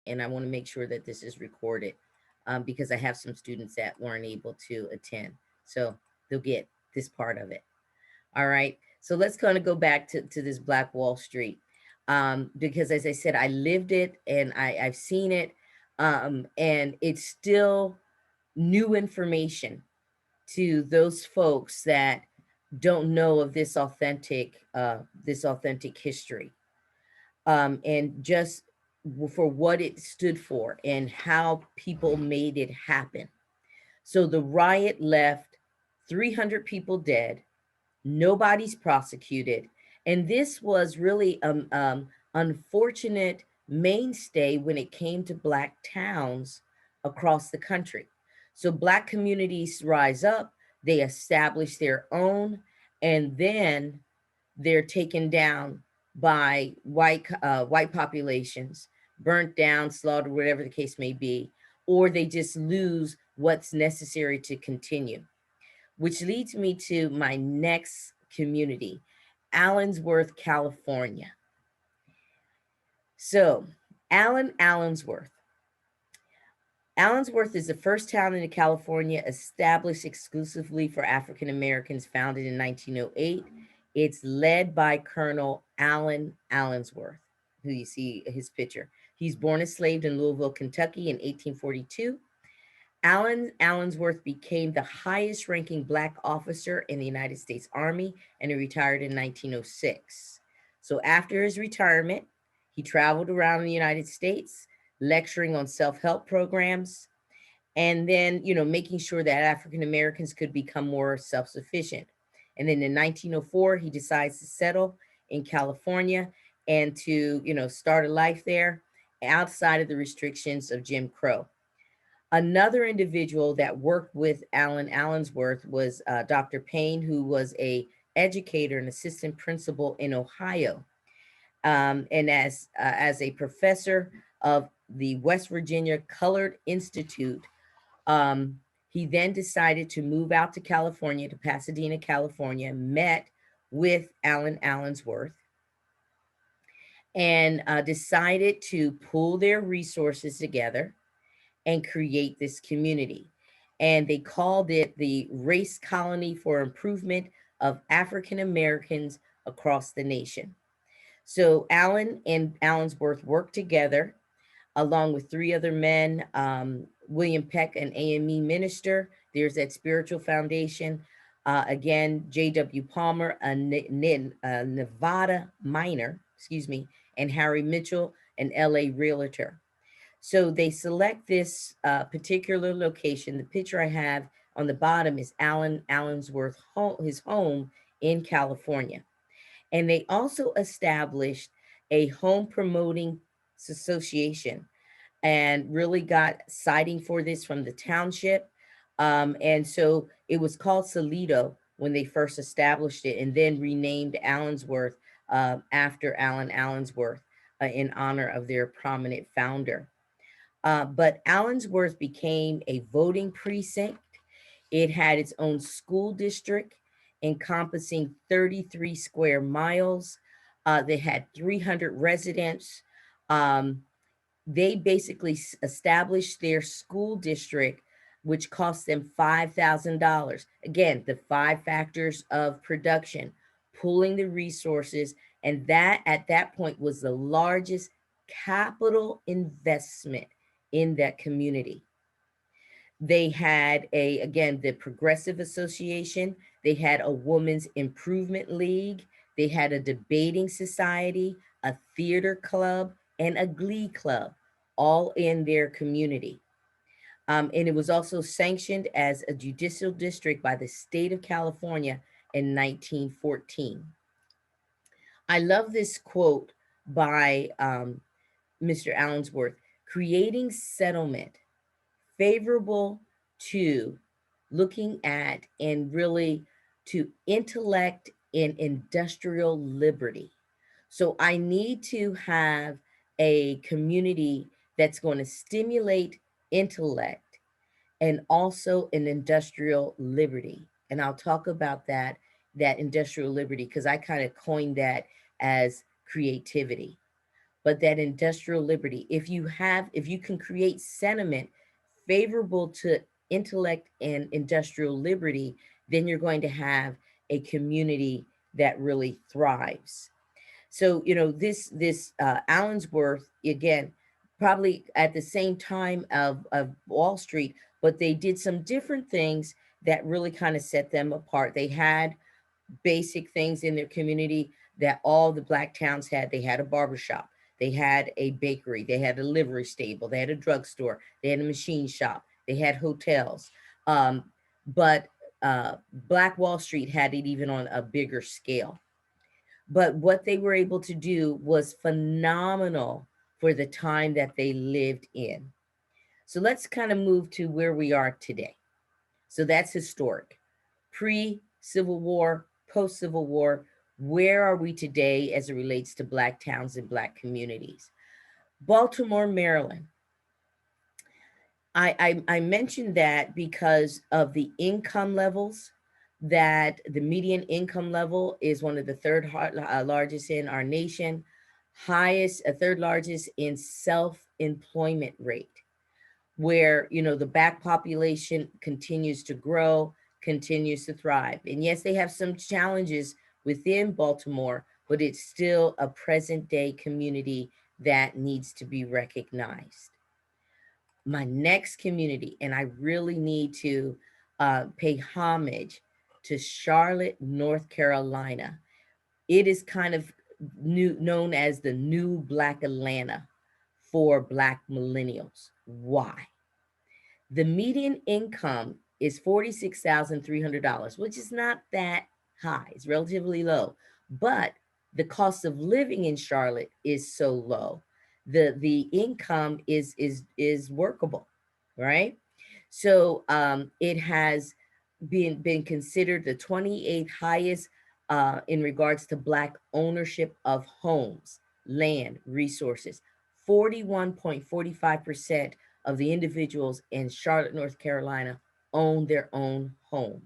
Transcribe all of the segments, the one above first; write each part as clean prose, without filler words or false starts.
and I want to make sure that this is recorded because I have some students that weren't able to attend. So they'll get this part of it. All right. So let's kind of go back to this Black Wall Street. Because as I said, I lived it and I've seen it. And it's still new information to those folks that don't know of this authentic history. And just for what it stood for and how people made it happen. So the riot left 300 people dead, nobody's prosecuted. And this was really unfortunate mainstay when it came to Black towns across the country. So Black communities rise up, they establish their own, and then they're taken down by white populations, burnt down, slaughtered, whatever the case may be, or they just lose what's necessary to continue. Which leads me to my next community, Allensworth, California. So, Allensworth. Allensworth is the first town in California established exclusively for African Americans, founded in 1908. It's led by Colonel Allen Allensworth, who you see his picture. He's born enslaved in Louisville, Kentucky in 1842. Allensworth became the highest ranking Black officer in the United States Army, and he retired in 1906. So after his retirement, he traveled around the United States, lecturing on self-help programs, and then, making sure that African Americans could become more self-sufficient. And then in 1904, he decides to settle in California and to, start a life there outside of the restrictions of Jim Crow. Another individual that worked with Allen Allensworth was Dr. Payne, who was a educator and assistant principal in Ohio, and as a professor of the West Virginia Colored Institute. He then decided to move out to California, to Pasadena, California, met with Allen Allensworth, and decided to pool their resources together and create this community. And they called it the Race Colony for Improvement of African Americans Across the Nation. So Allen and Allensworth worked together along with three other men, William Peck, an AME minister. There's that spiritual foundation. Again, J.W. Palmer, a Nevada miner, and Harry Mitchell, an LA realtor. So they select this particular location. The picture I have on the bottom is Allen Allensworth, his home in California. And they also established a home promoting association and really got citing for this from the township. And so it was called Salido when they first established it, and then renamed Allensworth after Allen Allensworth in honor of their prominent founder. But Allensworth became a voting precinct. It had its own school district encompassing 33 square miles. They had 300 residents. They basically established their school district, which cost them $5,000. Again, the 5 factors of production, pooling the resources, and that at that point was the largest capital investment in that community. They had again, the Progressive Association. They had a Women's Improvement League. They had a debating society, a theater club, and a glee club, all in their community. And it was also sanctioned as a judicial district by the state of California in 1914. I love this quote by Mr. Allensworth: creating settlement favorable to looking at and really to intellect and industrial liberty. So I need to have a community that's going to stimulate intellect and also an industrial liberty. And I'll talk about that industrial liberty, because I kind of coined that as creativity. but that industrial liberty, if you can create sentiment favorable to intellect and industrial liberty, then you're going to have a community that really thrives. So, this Allensworth, again, probably at the same time of Wall Street, but they did some different things that really kind of set them apart. They had basic things in their community that all the black towns had. They had a barbershop, they had a bakery, they had a livery stable, they had a drugstore, they had a machine shop, they had hotels. But Black Wall Street had it even on a bigger scale. But what they were able to do was phenomenal for the time that they lived in. So let's kind of move to where we are today. So that's historic. Pre-Civil War, post-Civil War, where are we today as it relates to Black towns and Black communities? Baltimore, Maryland. I mentioned that because of the income levels, that the median income level is one of the third largest in our nation, highest, a third largest in self-employment rate, where, the Black population continues to grow, continues to thrive. And yes, they have some challenges within Baltimore, but it's still a present day community that needs to be recognized. My next community, and I really need to pay homage to Charlotte, North Carolina. It is kind of known as the new Black Atlanta for Black millennials. Why? The median income is $46,300, which is not that high. It's relatively low, but the cost of living in Charlotte is so low. The income is workable, right? So it has been considered the 28th highest in regards to Black ownership of homes, land, resources. 41.45% of the individuals in Charlotte, North Carolina own their own home.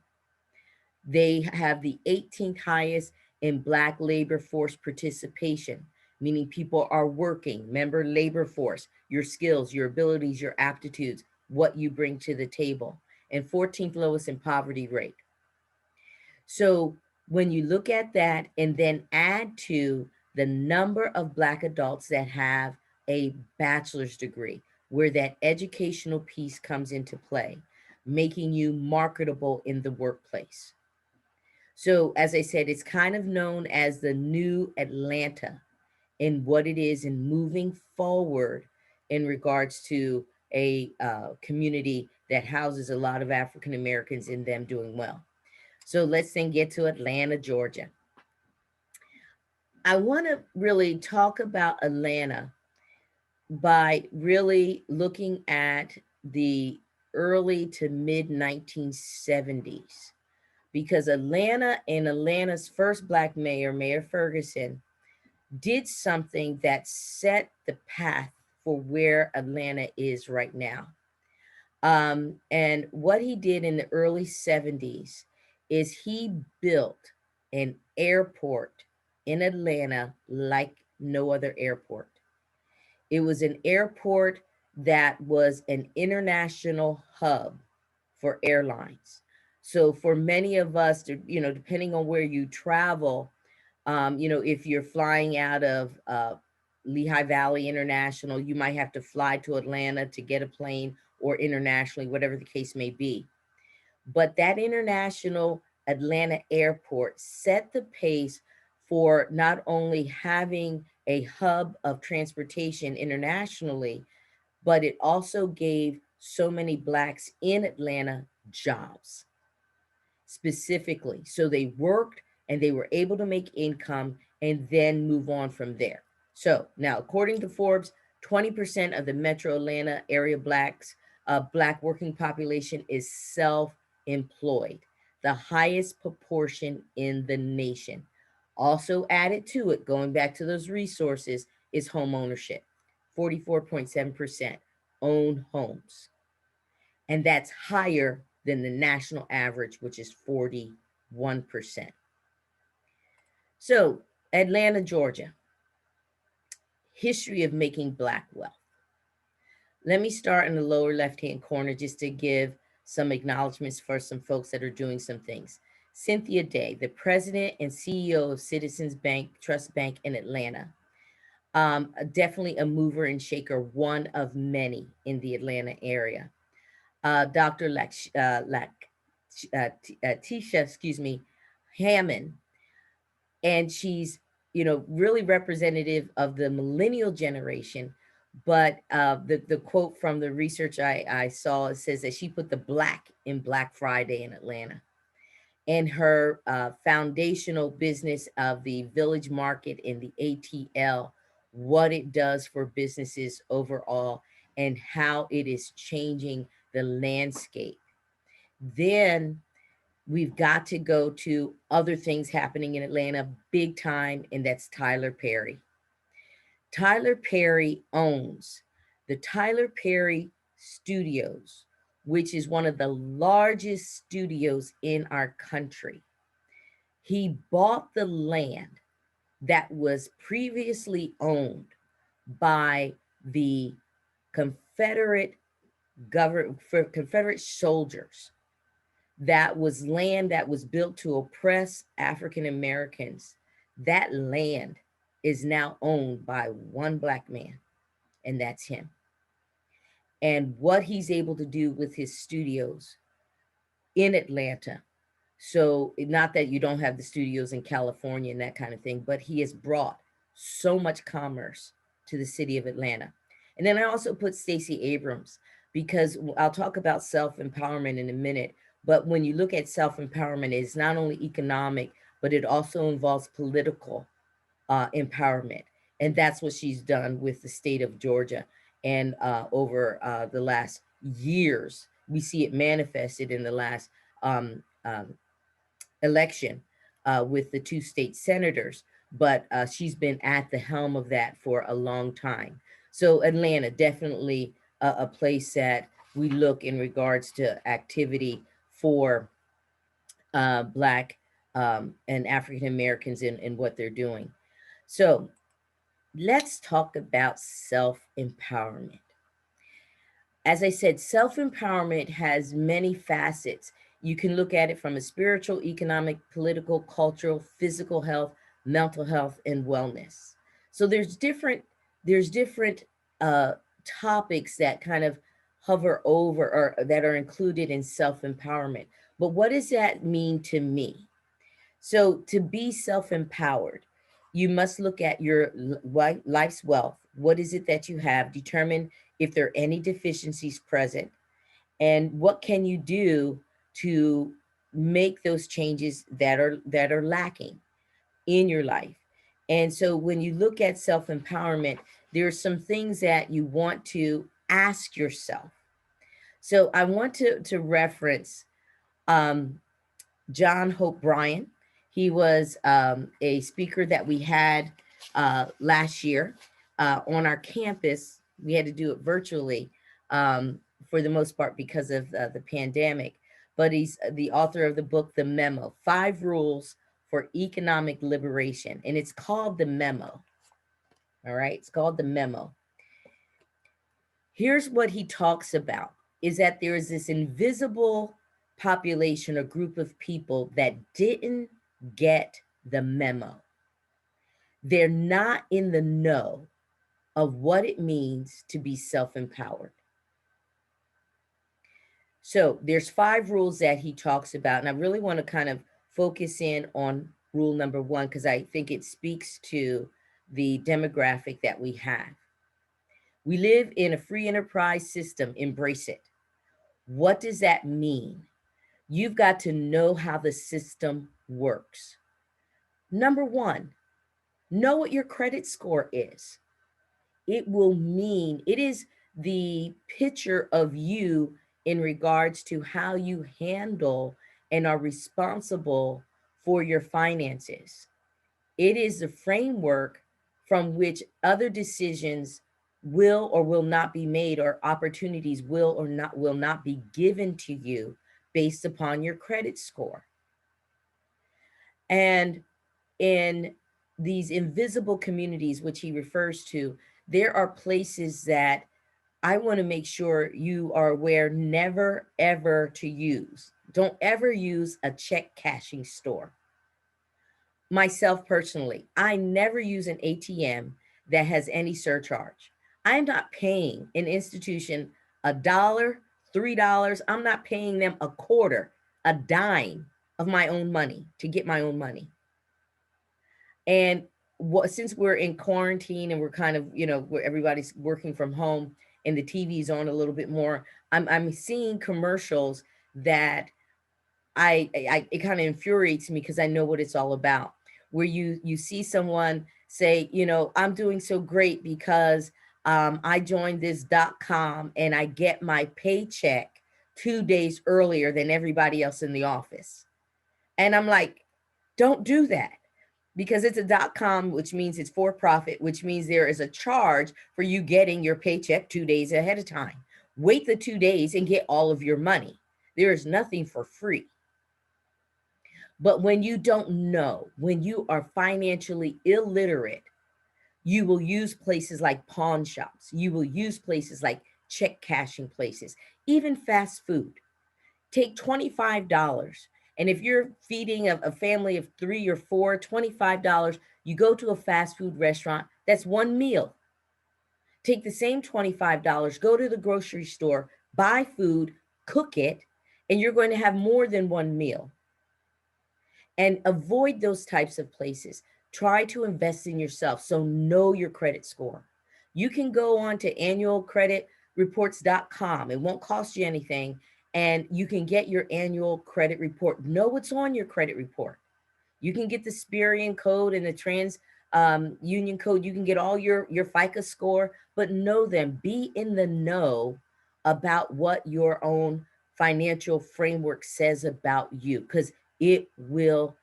They have the 18th highest in Black labor force participation, meaning people are working, member labor force, your skills, your abilities, your aptitudes, what you bring to the table, and 14th lowest in poverty rate. So when you look at that and then add to the number of Black adults that have a bachelor's degree, where that educational piece comes into play, making you marketable in the workplace. So as I said, it's kind of known as the new Atlanta in what it is in moving forward in regards to a community that houses a lot of African Americans in them doing well. So let's then get to Atlanta, Georgia. I want to really talk about Atlanta by really looking at the early to mid 1970s, because Atlanta and Atlanta's first Black mayor, Mayor Ferguson, did something that set the path for where Atlanta is right now. And what he did in the early 70s is he built an airport in Atlanta like no other airport. It was an airport that was an international hub for airlines. So for many of us, depending on where you travel, if you're flying out of Lehigh Valley International, you might have to fly to Atlanta to get a plane, or internationally, whatever the case may be. But that international Atlanta airport set the pace for not only having a hub of transportation internationally, but it also gave so many Blacks in Atlanta jobs specifically. So they worked and they were able to make income and then move on from there. So now, according to Forbes, 20% of the metro Atlanta area Black working population is self-employed, the highest proportion in the nation. Also added to it, going back to those resources, is home ownership. 44.7% own homes. And that's higher than the national average, which is 41%. So Atlanta, Georgia. history of making Black wealth. Let me start in the lower left-hand corner just to give some acknowledgments for some folks that are doing some things. Cynthia Day, the president and CEO of Citizens Bank Trust Bank in Atlanta. Definitely a mover and shaker, one of many in the Atlanta area. Dr. Tisha, Hammond, and she's, really representative of the millennial generation. But the quote from the research I saw, it says that she put the Black in Black Friday in Atlanta. And her foundational business of the Village Market and the ATL, what it does for businesses overall, and how it is changing the landscape. Then we've got to go to other things happening in Atlanta big time, and that's Tyler Perry. Tyler Perry owns the Tyler Perry Studios, which is one of the largest studios in our country. He bought the land that was previously owned by the Confederate government, for Confederate soldiers. That was land that was built to oppress African Americans. That land is now owned by one Black man, and that's him. And what he's able to do with his studios in Atlanta. So not that you don't have the studios in California and that kind of thing, but he has brought so much commerce to the city of Atlanta. And then I also put Stacey Abrams, because I'll talk about self-empowerment in a minute. But when you look at self-empowerment, it's not only economic, but it also involves political empowerment. And that's what she's done with the state of Georgia. And over the last years, we see it manifested in the last election with the 2 state senators. But she's been at the helm of that for a long time. So Atlanta, definitely a place that we look in regards to activity for Black and African Americans in what they're doing. So let's talk about self-empowerment. As I said, self-empowerment has many facets. You can look at it from a spiritual, economic, political, cultural, physical health, mental health, and wellness. So there's different topics that kind of hover over or that are included in self-empowerment. But what does that mean to me? So to be self-empowered, you must look at your life's wealth. What is it that you have? Determine if there are any deficiencies present, and what can you do to make those changes that are lacking in your life. And so when you look at self-empowerment, there are some things that you want to ask yourself. So I want to reference John Hope Bryan. He was a speaker that we had last year on our campus. We had to do it virtually for the most part because of the pandemic. But he's the author of the book, The Memo, 5 Rules for Economic Liberation. And it's called The Memo. All right, it's called The Memo. Here's what he talks about, is that there is this invisible population or group of people that didn't get the memo. They're not in the know of what it means to be self-empowered. So there's 5 rules that he talks about, and I really want to kind of focus in on rule number 1 because I think it speaks to the demographic that we have. We live in a free enterprise system. Embrace it. What does that mean? You've got to know how the system works. Number 1, know what your credit score is. It will mean, it is the picture of you in regards to how you handle and are responsible for your finances. It is the framework from which other decisions will or will not be made, or opportunities will not be given to you based upon your credit score. And in these invisible communities, which he refers to, there are places that I want to make sure you are aware never ever to use. Don't ever use a check cashing store. Myself personally, I never use an ATM that has any surcharge. I'm not paying an institution a dollar, $3. I'm not paying them a quarter, a dime of my own money to get my own money. And since we're in quarantine and we're kind of, where everybody's working from home and the TV's on a little bit more, I'm seeing commercials that it kind of infuriates me because I know what it's all about. Where you see someone say, I'm doing so great because I joined this .com and I get my paycheck 2 days earlier than everybody else in the office. And I'm like, don't do that, because it's a .com, which means it's for profit, which means there is a charge for you getting your paycheck 2 days ahead of time. Wait the 2 days and get all of your money. There is nothing for free. But when you don't know, when you are financially illiterate, you will use places like pawn shops. You will use places like check cashing places, even fast food. Take $25. And if you're feeding a family of 3 or 4, $25, you go to a fast food restaurant, that's one meal. Take the same $25, go to the grocery store, buy food, cook it, and you're going to have more than one meal. And avoid those types of places. Try to invest in yourself. So know your credit score. You can go on to annualcreditreports.com. It won't cost you anything. And you can get your annual credit report. Know what's on your credit report. You can get the Sperian code and the Trans Union code. You can get all your FICA score, but know them. Be in the know about what your own financial framework says about you, because it will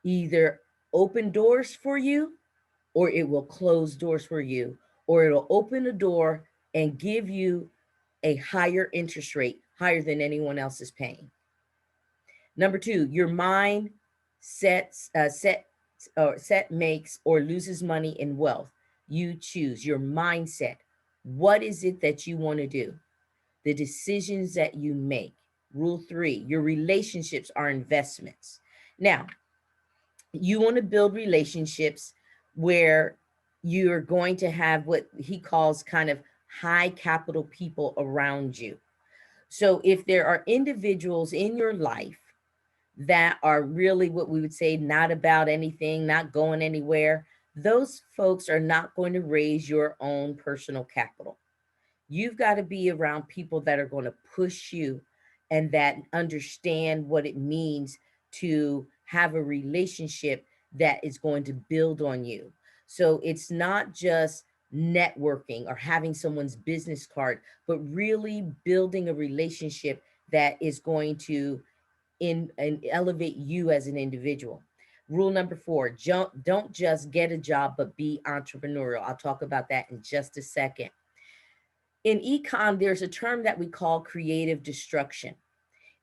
either open doors for you, or it will close doors for you, or it'll open a door and give you a higher interest rate, higher than anyone else is paying. Number 2, your mind set makes or loses money and wealth. You choose your mindset. What is it that you want to do? The decisions that you make. Rule 3, your relationships are investments. Now, you want to build relationships where you're going to have what he calls kind of high capital people around you. So if there are individuals in your life that are really what we would say not about anything, not going anywhere, those folks are not going to raise your own personal capital. You've got to be around people that are going to push you and that understand what it means to have a relationship that is going to build on you. So it's not just networking or having someone's business card, but really building a relationship that is going to and elevate you as an individual. Rule number 4, don't just get a job, but be entrepreneurial. I'll talk about that in just a second. In econ, there's a term that we call creative destruction,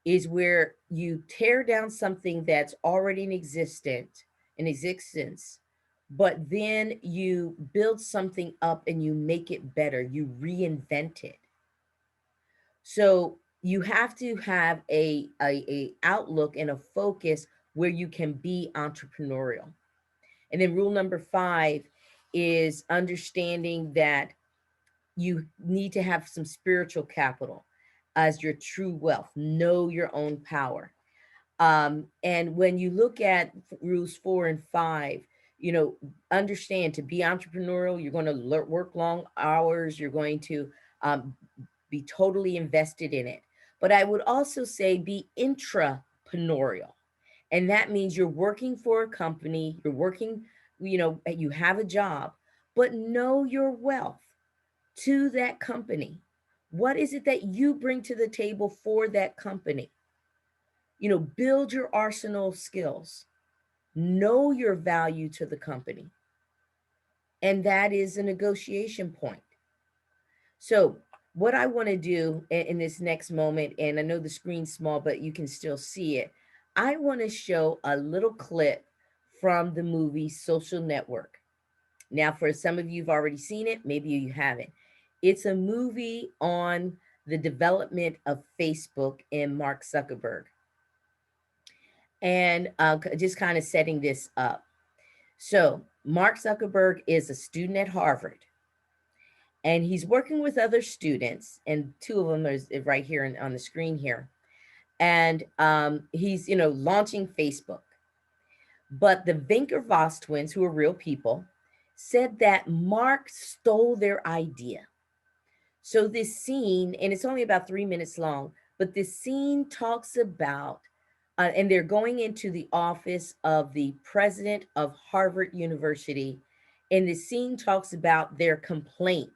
is where you tear down something that's already in existence, but then you build something up and you make it better, you reinvent it. So you have to have a outlook and a focus where you can be entrepreneurial. And then rule number 5 is understanding that you need to have some spiritual capital as your true wealth. Know your own power. And when you look at rules 4 and 5, understand to be entrepreneurial, you're going to work long hours. You're going to be totally invested in it. But I would also say be intrapreneurial. And that means you're working for a company, you're working, you have a job, but know your wealth to that company. What is it that you bring to the table for that company? Build your arsenal of skills. Know your value to the company. And that is a negotiation point. So what I want to do in this next moment, and I know the screen's small, but you can still see it. I want to show a little clip from the movie Social Network. Now, for some of you who've already seen it, maybe you haven't. It's a movie on the development of Facebook and Mark Zuckerberg. And just kind of setting this up. So Mark Zuckerberg is a student at Harvard, and he's working with other students, and two of them are right here on the screen here. And he's, launching Facebook. But the Winklevoss twins, who are real people, said that Mark stole their idea. So this scene, and it's only about 3 minutes long, but this scene talks about, and they're going into the office of the president of Harvard University, and the scene talks about their complaint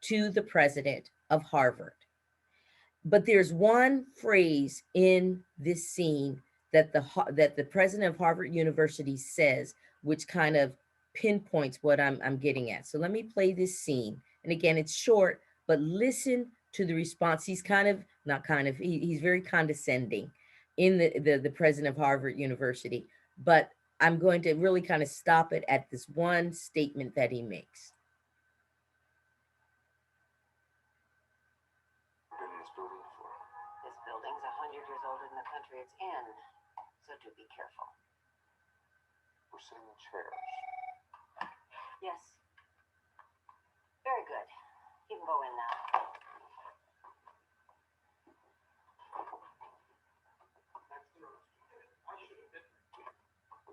to the president of Harvard. But there's one phrase in this scene that the president of Harvard University says, which kind of pinpoints what I'm getting at. So let me play this scene. And again, it's short, but listen to the response. He's he's very condescending in the president of Harvard University. But I'm going to really kind of stop it at this one statement that he makes. It's in, so do be careful. We're sitting in chairs. Yes. Very good. You can go in now.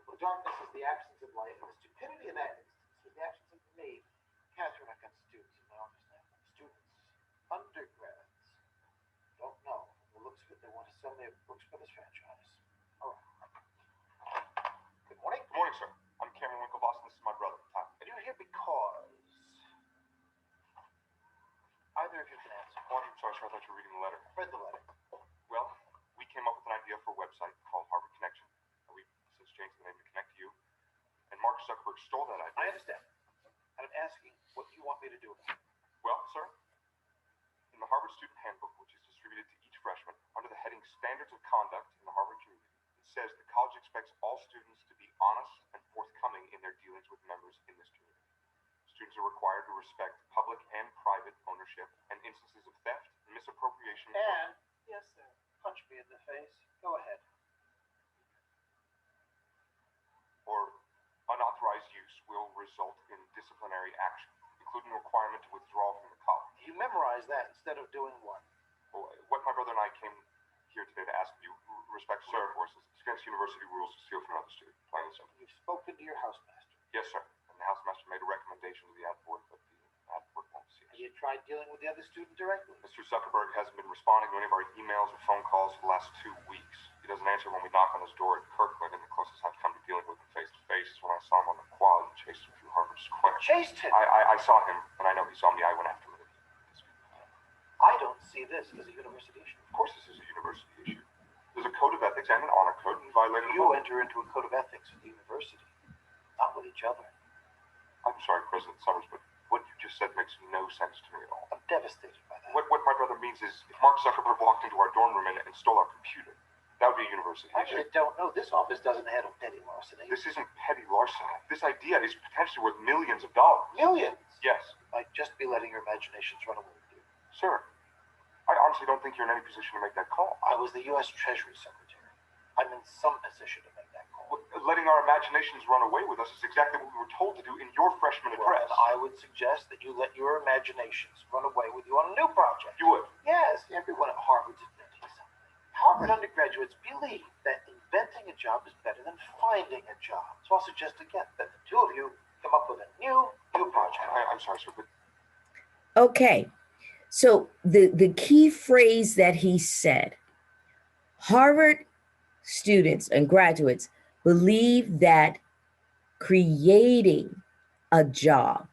The darkness is the absence of light, and the stupidity in that instance is the absence of me. Catherine, I've got students in my office now. Students, undergrads. Don't know. From the looks of it, they want to sell me a Brooks Brothers franchise. All right. Good morning. Good morning, sir. I'm Cameron Winklevoss, and this is my brother, Tom. And you're here because either of you can answer. Oh, I'm sorry, sir. I thought you were reading the letter. Read the letter. Well, we came up with an idea for a website called Harvard Connection. We've since changed the name to Connect to You. And Mark Zuckerberg stole that idea. I understand. And I'm asking what you want me to do about it. Well, sir, in the Harvard Student Handbook, which is distributed to each freshman, under the heading Standards of Conduct in the Harvard Community, it says the college expects all students to be honest and forthcoming in their dealings with members in this community. Students are required to respect public and private ownership, and instances of theft and misappropriation. And, yes, sir, punch me in the face. Go ahead. Or unauthorized use will result in disciplinary action, including a requirement to withdraw from the college. You memorize that instead of doing what? Well, what my brother and I came here today to ask you, respectfully, of course, is against university rules to steal from another student. Plain and simple. You've spoken to your housemaster. Yes, sir. And the housemaster made a recommendation to the ad board, but the ad board won't see You it. tried dealing with the other student directly. Mr. Zuckerberg hasn't been responding to any of our emails or phone calls for the last 2 weeks. He doesn't answer when we knock on his door at Kirkland, and the closest I've come to dealing with him face to face is when I saw him on the quad and chased him through Harvard Square. Chased him? I saw him, and I know he saw me. I went after him. I don't see this as a university issue. Of course this is a university issue. There's a code of ethics and an honor code, and violating You enter into a code of ethics with the university, not with each other. I'm sorry, President Summers, but what you just said makes no sense to me at all. I'm devastated by that. What my brother means is, if Mark Zuckerberg walked into our dorm room and stole our computer, that would be a university I issue. really don't know. This office doesn't handle petty larceny. This isn't petty larceny. This idea is potentially worth millions of dollars. Millions? Yes. Might just be letting your imaginations run away with you. Sir, I honestly don't think you're in any position to make that call. I was the U.S. Treasury Secretary. I'm in some position to make that call. Letting our imaginations run away with us is exactly what we were told to do in your freshman address. Well, I would suggest that you let your imaginations run away with you on a new project. You would? Yes, everyone at Harvard's inventing something. Harvard undergraduates believe that inventing a job is better than finding a job. So I'll suggest again that the two of you come up with a new project. I'm sorry, sir, but... Okay. So the key phrase that he said, Harvard students and graduates believe that creating a job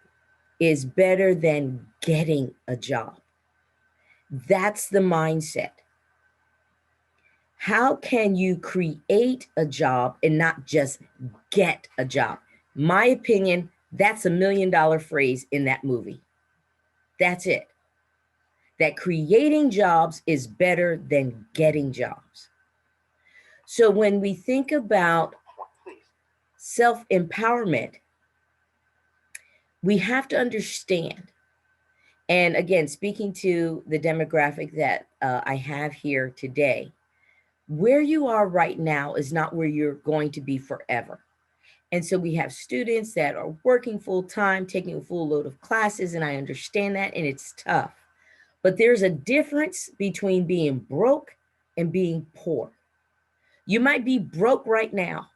is better than getting a job. That's the mindset. How can you create a job and not just get a job? My opinion, that's $1 million phrase in that movie. That's it. That creating jobs is better than getting jobs. So when we think about self-empowerment, we have to understand, and again, speaking to the demographic that I have here today, where you are right now is not where you're going to be forever. And so we have students that are working full time, taking a full load of classes, and I understand that, and it's tough. But there's a difference between being broke and being poor. You might be broke right now,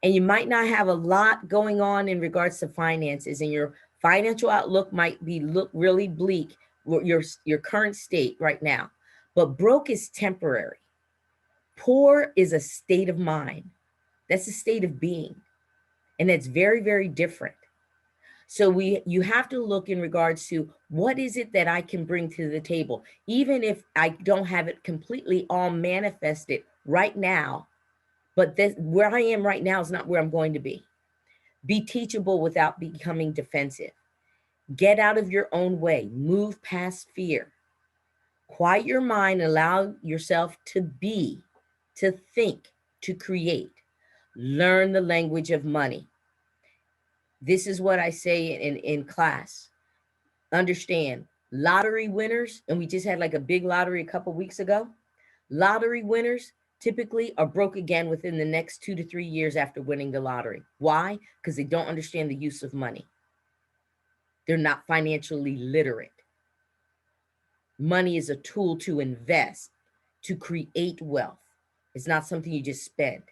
and you might not have a lot going on in regards to finances, and your financial outlook might be look really bleak, your current state right now. But broke is temporary. Poor is a state of mind. That's a state of being. And that's very, very different. So you have to look in regards to what is it that I can bring to the table, even if I don't have it completely all manifested right now. But this, where I am right now is not where I'm going to be. Be teachable without becoming defensive. Get out of your own way. Move past fear. Quiet your mind. Allow yourself to be, to think, to create. Learn the language of money. This is what I say in class. Understand, lottery winners, and we just had like a big lottery a couple weeks ago. Lottery winners typically are broke again within the next 2 to 3 years after winning the lottery. Why? Because they don't understand the use of money. They're not financially literate. Money is a tool to invest, to create wealth. It's not something you just spend.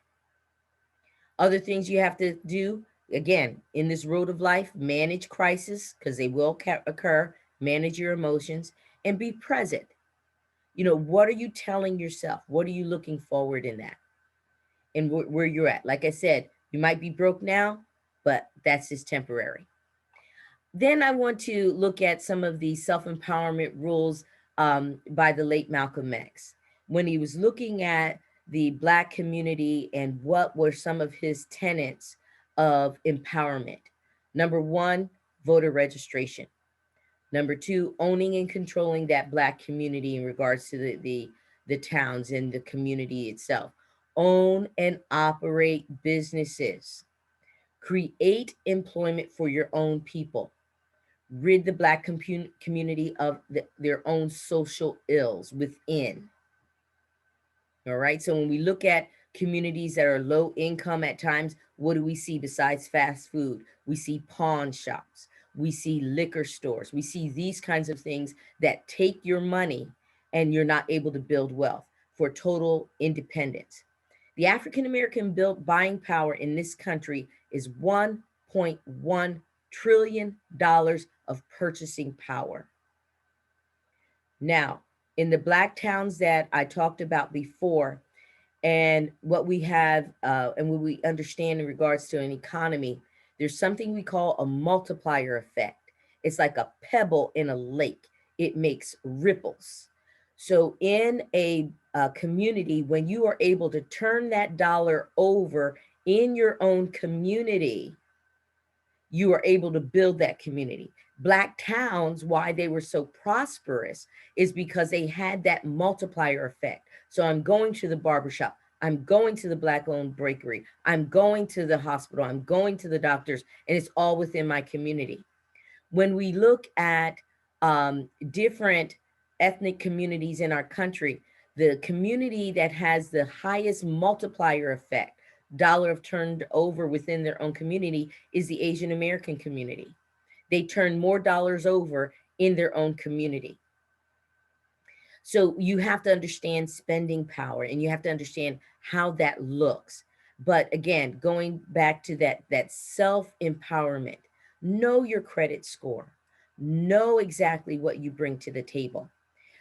Other things you have to do, again, in this road of life, manage crisis, because they will occur, manage your emotions, and be present. You know, what are you telling yourself? What are you looking forward in that? And where you're at. Like I said, you might be broke now, but that's just temporary. Then I want to look at some of the self-empowerment rules by the late Malcolm X. When he was looking at the Black community and what were some of his tenets of empowerment. Number one, voter registration. Number two, owning and controlling that Black community in regards to the towns and the community itself. Own and operate businesses. Create employment for your own people. Rid the Black community of their own social ills within. All right. So when we look at communities that are low income at times, what do we see besides fast food? We see pawn shops. We see liquor stores. We see these kinds of things that take your money and you're not able to build wealth for total independence. The African-American built buying power in this country is $1.1 trillion of purchasing power. Now, in the Black towns that I talked about before, and what we have and what we understand in regards to an economy, there's something we call a multiplier effect. It's like a pebble in a lake. It makes ripples. So in a community, when you are able to turn that dollar over in your own community, you are able to build that community. Black towns, why they were so prosperous is because they had that multiplier effect. So I'm going to the barbershop, I'm going to the Black-owned bakery, I'm going to the hospital, I'm going to the doctors, and it's all within my community. When we look at different ethnic communities in our country, the community that has the highest multiplier effect, dollar of turned over within their own community, is the Asian American community. They turn more dollars over in their own community. So you have to understand spending power, and you have to understand how that looks. But again, going back to that self-empowerment, know your credit score, know exactly what you bring to the table.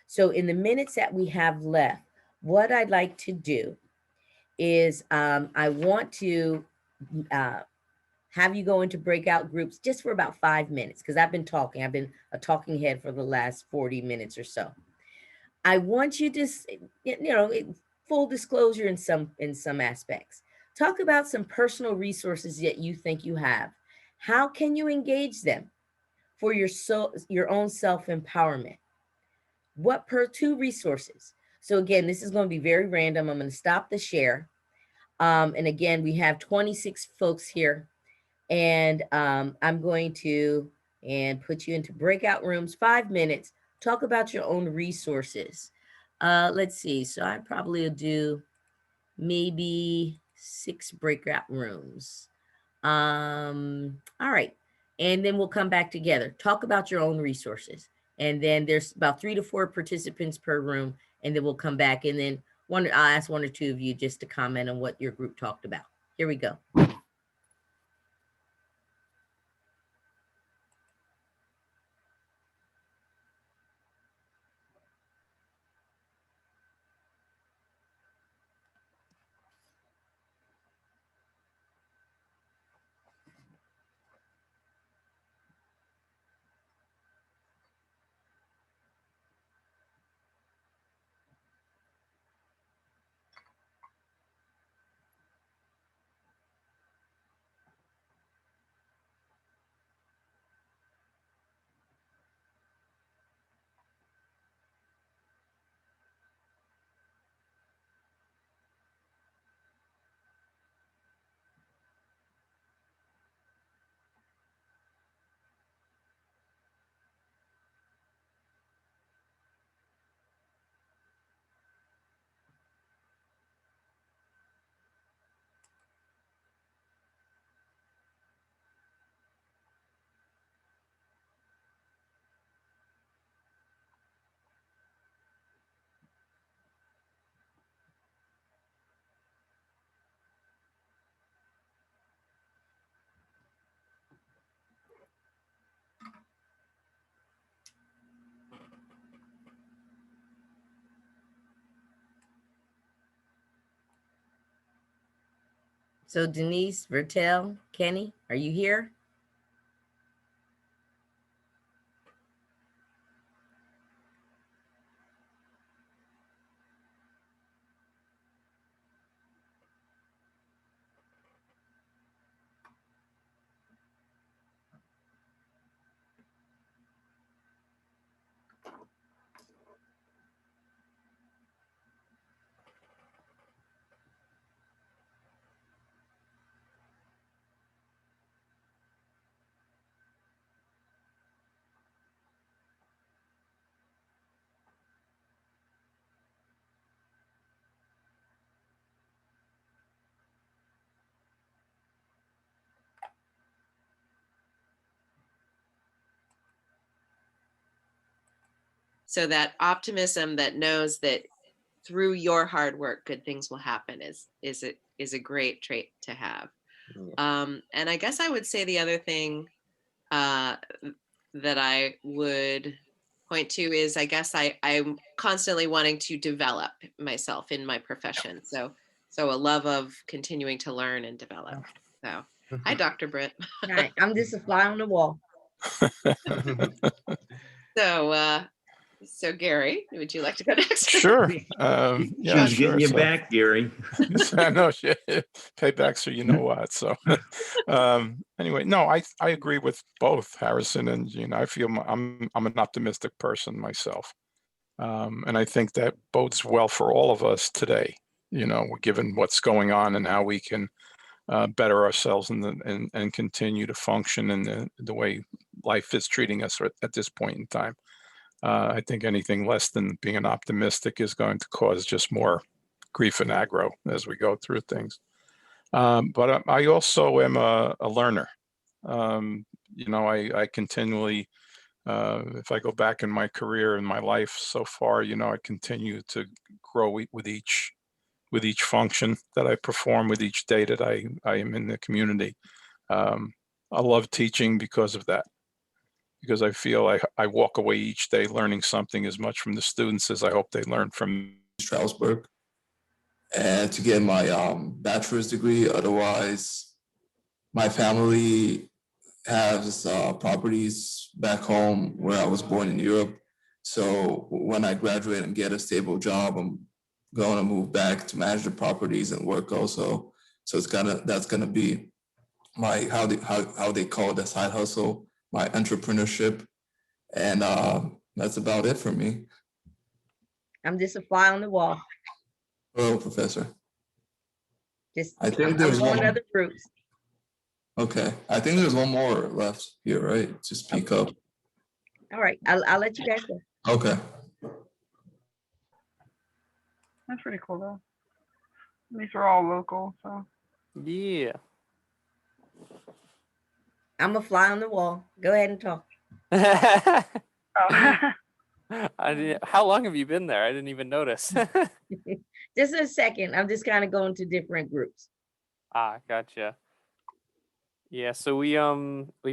So in the minutes that we have left, what I'd like to do is I want to have you go into breakout groups just for about 5 minutes, because I've been talking. I've been a talking head for the last 40 minutes or so. I want you to, full disclosure in some aspects. Talk about some personal resources that you think you have. How can you engage them for your own self-empowerment? What two resources? So again, this is going to be very random. I'm going to stop the share. And again, we have 26 folks here. And I'm going to put you into breakout rooms, 5 minutes. Talk about your own resources. Let's see. So I probably will do maybe 6 breakout rooms. All right. And then we'll come back together. Talk about your own resources. And then there's about 3 to 4 participants per room. And then we'll come back. And then I'll ask 1 or 2 of you just to comment on what your group talked about. Here we go. So Denise, Vertel, Kenny, are you here? So that optimism that knows that through your hard work, good things will happen is a great trait to have. And I guess I would say the other thing that I would point to is, I guess I'm constantly wanting to develop myself in my profession. So a love of continuing to learn and develop. So hi, Dr. Britt. Hi, I'm just a fly on the wall. So Gary, would you like to go next? Sure. Yeah, she's getting you back, Gary. I know, payback, so you know what. So anyway, no, I agree with both Harrison and Gene. I feel I'm an optimistic person myself, and I think that bodes well for all of us today. Given what's going on and how we can better ourselves and continue to function in the way life is treating us at this point in time. I think anything less than being optimistic is going to cause just more grief and aggro as we go through things. But I also am a learner. I continually, if I go back in my career and my life so far, I continue to grow with each function that I perform, with each day that I am in the community. I love teaching because of that. Because I feel I walk away each day learning something as much from the students as I hope they learn from Stroudsburg, and to get my bachelor's degree. Otherwise, my family has properties back home where I was born in Europe. So when I graduate and get a stable job, I'm going to move back to manage the properties and work also. So that's gonna be my how they call it, a side hustle, my entrepreneurship, and that's about it for me. I'm just a fly on the wall. Hello, Professor. Just I think I'm there's going to one. other groups. Okay, I think there's one more left here, right? To speak up. All right, I'll let you guys go. Okay. That's pretty cool though. These are all local, so. Yeah. I'm a fly on the wall. Go ahead and talk. Oh. How long have you been there? I didn't even notice. Just a second. I'm just kind of going to different groups. Gotcha. Yeah, so we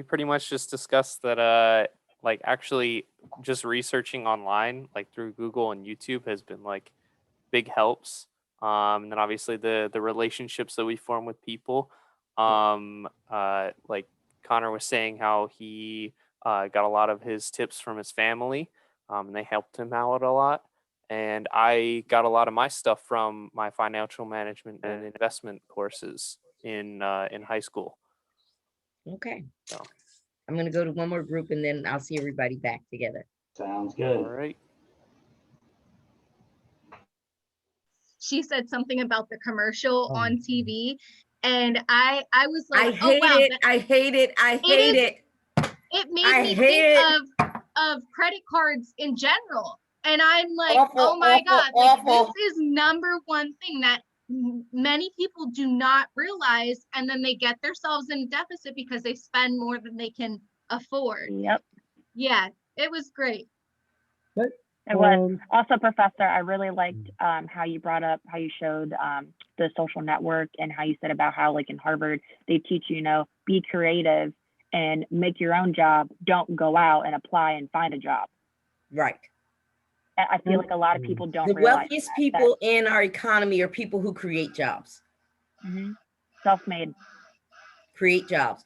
pretty much just discussed that like actually just researching online, like through Google and YouTube, has been like big helps. And then obviously the relationships that we form with people. Like Connor was saying how he got a lot of his tips from his family, and they helped him out a lot. And I got a lot of my stuff from my financial management and investment courses in high school. Okay. So. I'm going to go to one more group and then I'll see everybody back together. Sounds good. All right. She said something about the commercial on TV, and I was like, I hate it. I hate it. I hate it. It made me think of credit cards in general, and I'm like, Awful, oh my God, like awful. this is number one thing that many people do not realize, and then they get themselves in a deficit because they spend more than they can afford. Yep. Yeah, it was great. It was. Also, Professor, I really liked how you brought up, how you showed the social network, and how you said about how, like in Harvard, they teach you, be creative and make your own job. Don't go out and apply and find a job. Right. I feel like a lot of people don't The realize wealthiest people in our economy are people who create jobs. Mm-hmm. Self-made. Create jobs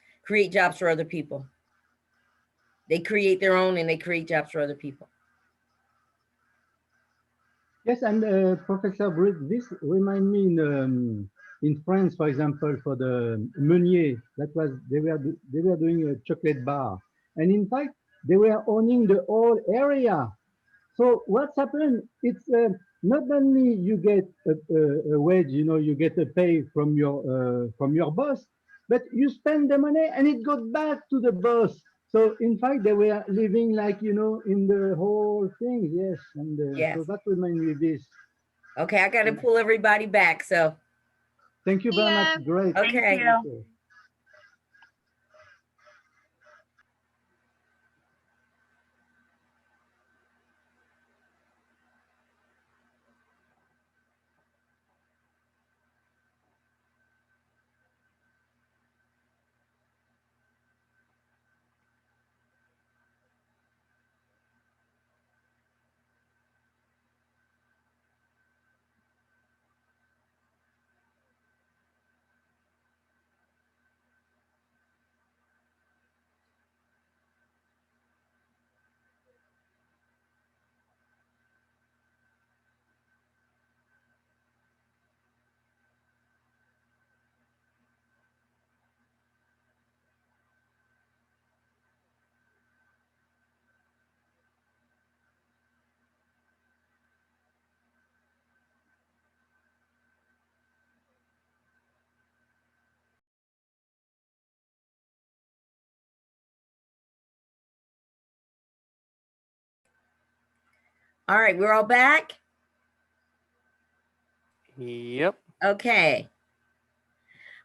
for other people. They create their own and they create jobs for other people. Yes, and Professor Britt, this reminds me in France, for example, for the Meunier, they were doing a chocolate bar, and in fact they were owning the whole area. So what's happened? It's not only you get a wage, you get a pay from your boss, but you spend the money and it goes back to the boss. So in fact, they were living like, in the whole thing. Yes. And yes. So that reminds me of this. Okay. I got to pull everybody back. So thank you very much. Great. Okay. Thank you. All right, we're all back. Yep. Okay.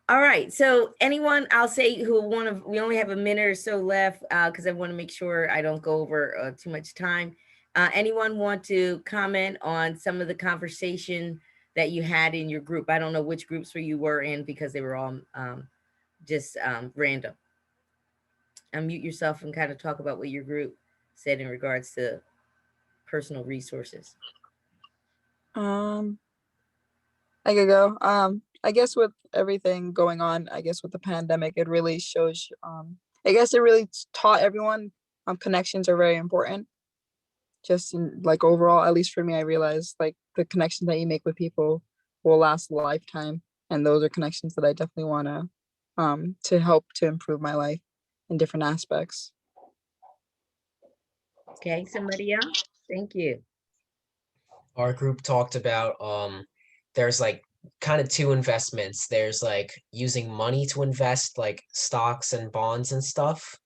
All right. So anyone, I'll say we only have a minute or so left because I want to make sure I don't go over too much time. Anyone want to comment on some of the conversation that you had in your group? I don't know which groups you were in because they were all just random. Unmute yourself and kind of talk about what your group said in regards to personal resources. I could go. I guess with everything going on, I guess with the pandemic, it really shows, I guess it really taught everyone connections are very important. Just in, like overall, at least for me, I realized like the connections that you make with people will last a lifetime. And those are connections that I definitely want to help to improve my life in different aspects. Okay, somebody else? Thank you. Our group talked about there's like kind of two investments. There's like using money to invest, like stocks and bonds and stuff.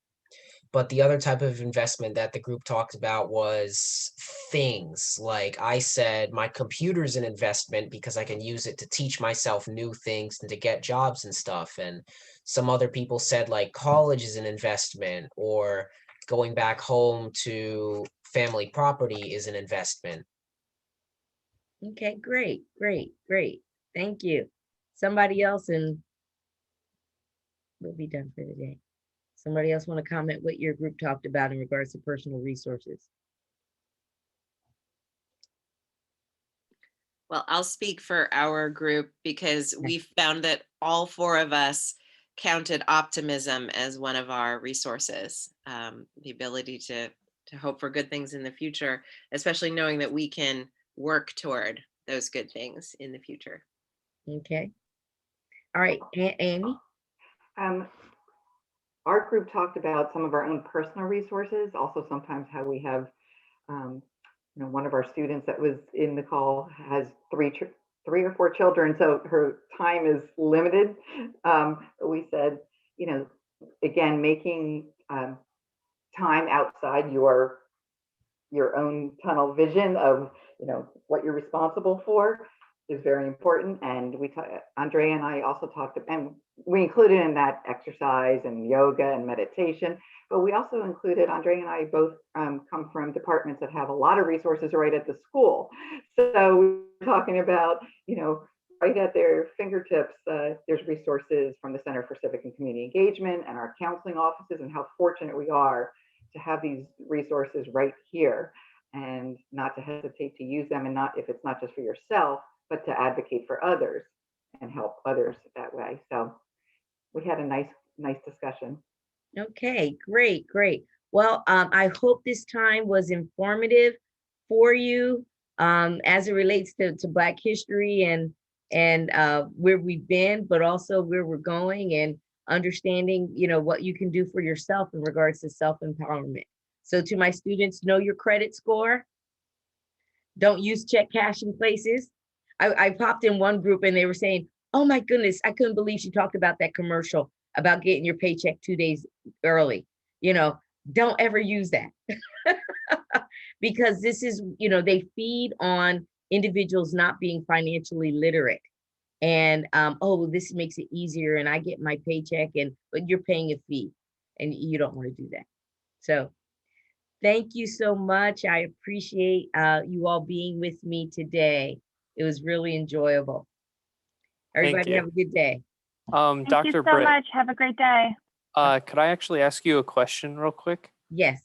But the other type of investment that the group talked about was things. Like I said, my computer's an investment because I can use it to teach myself new things and to get jobs and stuff. And some other people said like college is an investment, or going back home to family property is an investment. Okay, great, great, great. Thank you. Somebody else, and we'll be done for today. Somebody else want to comment what your group talked about in regards to personal resources? Well, I'll speak for our group because we found that all four of us counted optimism as one of our resources. The ability to hope for good things in the future, especially knowing that we can work toward those good things in the future. Okay. All right, Amy. Our group talked about some of our own personal resources, also sometimes how we have, one of our students that was in the call has three or four children, so her time is limited. We said, again, making time outside your own tunnel vision of, what you're responsible for is very important. And Andrea and I also talked, and we included in that exercise and yoga and meditation, but we also included, Andrea and I both come from departments that have a lot of resources right at the school. So we're talking about, right at their fingertips, there's resources from the Center for Civic and Community Engagement and our counseling offices, and how fortunate we are to have these resources right here, and not to hesitate to use them, and not, if it's not just for yourself, but to advocate for others and help others that way. So we had a nice discussion. Okay, great, great. Well, I hope this time was informative for you as it relates to Black history and where we've been, but also where we're going, and understanding, what you can do for yourself in regards to self-empowerment. So to my students, know your credit score. Don't use check cashing places. I popped in one group and they were saying, oh my goodness, I couldn't believe she talked about that commercial about getting your paycheck 2 days early. Don't ever use that. Because this is, they feed on individuals not being financially literate. And oh, this makes it easier and I get my paycheck, but you're paying a fee and you don't want to do that. So thank you so much. I appreciate you all being with me today. It was really enjoyable. Everybody have a good day. Dr. Thank you so Britt, much. Have a great day. could I actually ask you a question real quick? Yes.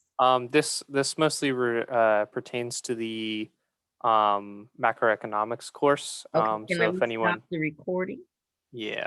This mostly pertains to the macroeconomics course. Okay, can So I if anyone, stop the recording? yeah.